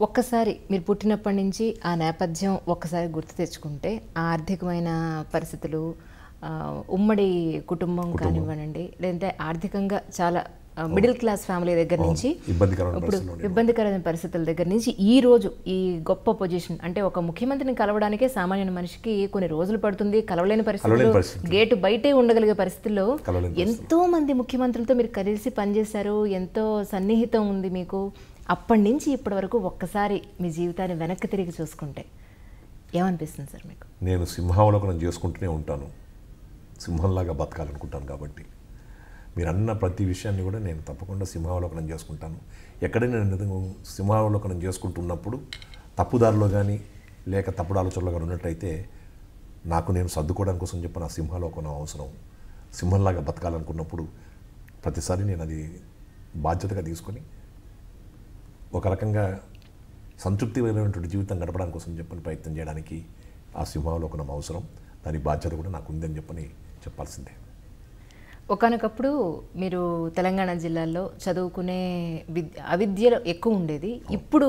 ఒక్కసారి మీరు పుట్టినప్పటి నుంచి ఆ నేపథ్యం ఒక్కసారి గుర్తు తెచ్చుకుంటే ఆ ఆర్థికమైన పరిస్థితులు, ఉమ్మడి కుటుంబం కానివ్వనండి, లేదంటే ఆర్థికంగా చాలా మిడిల్ క్లాస్ ఫ్యామిలీ దగ్గర నుంచి ఇప్పుడు ఇబ్బందికరమైన పరిస్థితుల దగ్గర నుంచి ఈ రోజు ఈ గొప్ప పొజిషన్, అంటే ఒక ముఖ్యమంత్రిని కలవడానికే సామాన్య మనిషికి కొన్ని రోజులు పడుతుంది, కలవలేని పరిస్థితుల్లో గేటు బయటే ఉండగలిగే పరిస్థితుల్లో ఎంతో మంది ముఖ్యమంత్రులతో మీరు కలిసి పనిచేశారు, ఎంతో సన్నిహితం ఉంది మీకు. అప్పటి నుంచి ఇప్పటి వరకు ఒక్కసారి మీ జీవితాన్ని వెనక్కి తిరిగి చూసుకుంటే ఏమనిపిస్తుంది సార్ మీకు? నేను సింహావలోకనం చేసుకుంటూనే ఉంటాను, సింహంలాగా బతకాలనుకుంటాను. కాబట్టి మీరు అన్న ప్రతి విషయాన్ని కూడా నేను తప్పకుండా సింహావలోకనం చేసుకుంటాను. ఎక్కడైనా నేను సింహావలోకనం చేసుకుంటున్నప్పుడు తప్పుదారిలో కానీ లేక తప్పుడు ఆలోచనలో కానీ ఉన్నట్టయితే నాకు నేను సర్దుకోవడానికి కోసం చెప్పి నా సింహావలోకనం అవసరం. సింహంలాగా బతకాలనుకున్నప్పుడు ప్రతిసారి నేను అది బాధ్యతగా తీసుకొని ఒక రకంగా సంతృప్తిమైనటువంటి జీవితం గడపడానికి కోసం చెప్పని ప్రయత్నం చేయడానికి ఆ సింహావలోకనం అవసరం. దాని బాధ్యత కూడా నాకు ఉందని చెప్పని చెప్పాల్సిందే. ఒకానొకప్పుడు మీరు తెలంగాణ జిల్లాలో చదువుకునే అవిద్యలో ఎక్కువ ఉండేది. ఇప్పుడు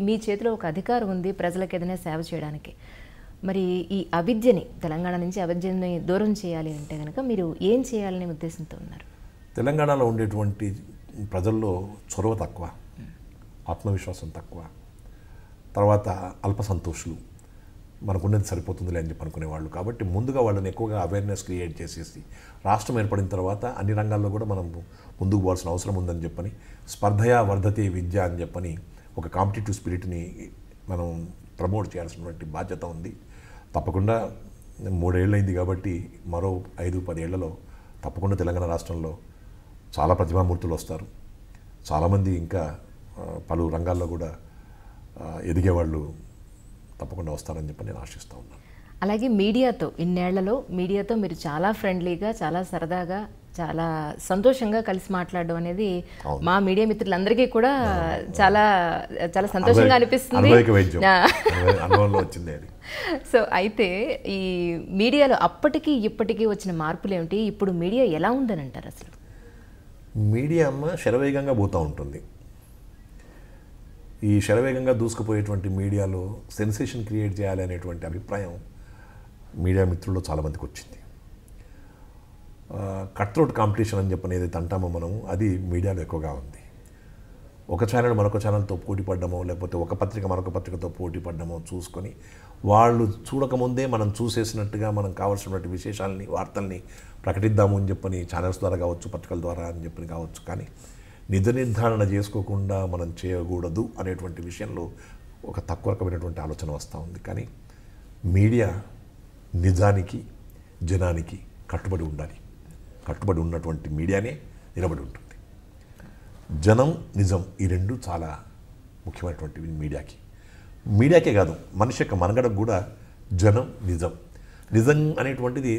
మీ చేతిలో ఒక అధికారం ఉంది ప్రజలకు ఏదైనా సేవ చేయడానికి. మరి ఈ అవిద్యని, తెలంగాణ నుంచి అవిద్యని దూరం చేయాలి అంటే కనుక మీరు ఏం చేయాలనే ఉద్దేశంతో ఉన్నారు? తెలంగాణలో ఉండేటువంటి ప్రజల్లో చొరవ తక్కువ, ఆత్మవిశ్వాసం తక్కువ, తర్వాత అల్ప సంతోషులు, మనకున్నది సరిపోతుందిలే అని చెప్పి అనుకునేవాళ్ళు. కాబట్టి ముందుగా వాళ్ళని ఎక్కువగా అవేర్నెస్ క్రియేట్ చేసేసి రాష్ట్రం ఏర్పడిన తర్వాత అన్ని రంగాల్లో కూడా మనం ముందుకు పోవాల్సిన అవసరం ఉందని చెప్పని స్పర్ధయా వర్ధతే విద్య అని చెప్పని ఒక కాంపిటేటివ్ స్పిరిట్ని మనం ప్రమోట్ చేయాల్సినటువంటి బాధ్యత ఉంది. తప్పకుండా 3 ఏళ్ళు అయింది కాబట్టి మరో 5-10 ఏళ్లలో తప్పకుండా తెలంగాణ రాష్ట్రంలో చాలా ప్రతిభామూర్తులు వస్తారు. చాలామంది ఇంకా పలు రంగాల్లో కూడా ఎదిగేవాళ్ళు తప్పకుండా వస్తారని చెప్పి నేను ఆశిస్తూ ఉన్నాను. అలాగే మీడియాతో, ఇన్నేళ్లలో మీడియాతో మీరు చాలా ఫ్రెండ్లీగా, చాలా సరదాగా, చాలా సంతోషంగా కలిసి మాట్లాడడం అనేది మా మీడియా మిత్రులందరికీ కూడా చాలా చాలా సంతోషంగా అనిపిస్తుంది. సో అయితే ఈ మీడియాలో అప్పటికి ఇప్పటికీ వచ్చిన మార్పులు ఏమిటి? ఇప్పుడు మీడియా ఎలా ఉందని అంటారు? అసలు మీడియా శరవేగంగా పోతూ ఉంటుంది. ఈ శరవేగంగా దూసుకుపోయేటువంటి మీడియాలో సెన్సేషన్ క్రియేట్ చేయాలి అనేటువంటి అభిప్రాయం మీడియా మిత్రుల్లో చాలామందికి వచ్చింది. కట్ త్రోట్ కాంపిటీషన్ అని చెప్పని ఏదైతే అంటామో మనం, అది మీడియాలో ఎక్కువగా ఉంది. ఒక ఛానల్ మరొక ఛానల్తో పోటీ పడ్డమో, లేకపోతే ఒక పత్రిక మరొక పత్రికతో పోటీ పడ్డమో చూసుకొని వాళ్ళు చూడకముందే మనం చూసేసినట్టుగా మనం కావాల్సినటువంటి విశేషాలని, వార్తల్ని ప్రకటిద్దాము అని చెప్పని ఛానల్స్ ద్వారా కావచ్చు, పత్రికల ద్వారా అని చెప్పని కావచ్చు. కానీ నిజ నిర్ధారణ చేసుకోకుండా మనం చేయకూడదు అనేటువంటి విషయంలో ఒక తక్కువ రకమైనటువంటి ఆలోచన వస్తూ ఉంది. కానీ మీడియా నిజానికి, జనానికి కట్టుబడి ఉండాలి. కట్టుబడి ఉన్నటువంటి మీడియానే నిలబడి ఉంటుంది. జనం, నిజం, ఈ రెండు చాలా ముఖ్యమైనటువంటివి మీడియాకి. మీడియాకే కాదు, మనిషి యొక్క మనగడకు కూడా జనం, నిజం. నిజం అనేటువంటిది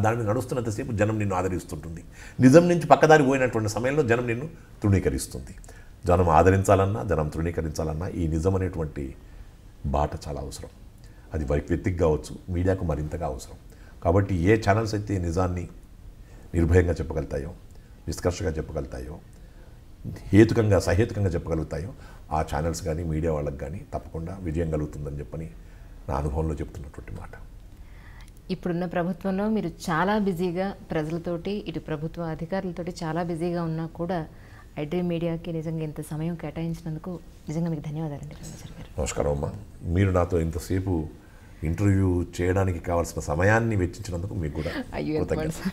దాని మీద నడుస్తున్నంతసేపు జనం నిన్ను ఆదరిస్తుంటుంది. నిజం నుంచి పక్కదారి పోయినటువంటి సమయంలో జనం నిన్ను తృణీకరిస్తుంది. జనం ఆదరించాలన్నా, జనం తృణీకరించాలన్నా ఈ నిజం అనేటువంటి బాట చాలా అవసరం. అది వ్యక్తికి కావచ్చు, మీడియాకు మరింతగా అవసరం. కాబట్టి ఏ ఛానల్స్ అయితే నిజాన్ని నిర్భయంగా చెప్పగలుగుతాయో, నిష్కర్షగా చెప్పగలుగుతాయో, హేతుకంగా సహేతుకంగా చెప్పగలుగుతాయో ఆ ఛానల్స్ కానీ మీడియా వాళ్ళకి కానీ తప్పకుండా విజయం కలుగుతుందని చెప్పని నా అనుభవంలో చెప్తున్నటువంటి మాట. ఇప్పుడున్న ప్రభుత్వంలో మీరు చాలా బిజీగా ప్రజలతోటి, ఇటు ప్రభుత్వ అధికారులతోటి చాలా బిజీగా ఉన్నా కూడా ఐడ్రీమ్ మీడియాకి నిజంగా ఇంత సమయం కేటాయించినందుకు నిజంగా మీకు ధన్యవాదాలండి రామేశ్వర్ గారు. నమస్కారం అమ్మా. మీరు నాతో ఇంతసేపు ఇంటర్వ్యూ చేయడానికి కావాల్సిన సమయాన్ని వెచ్చించినందుకు మీకు కూడా కృతజ్ఞతలు.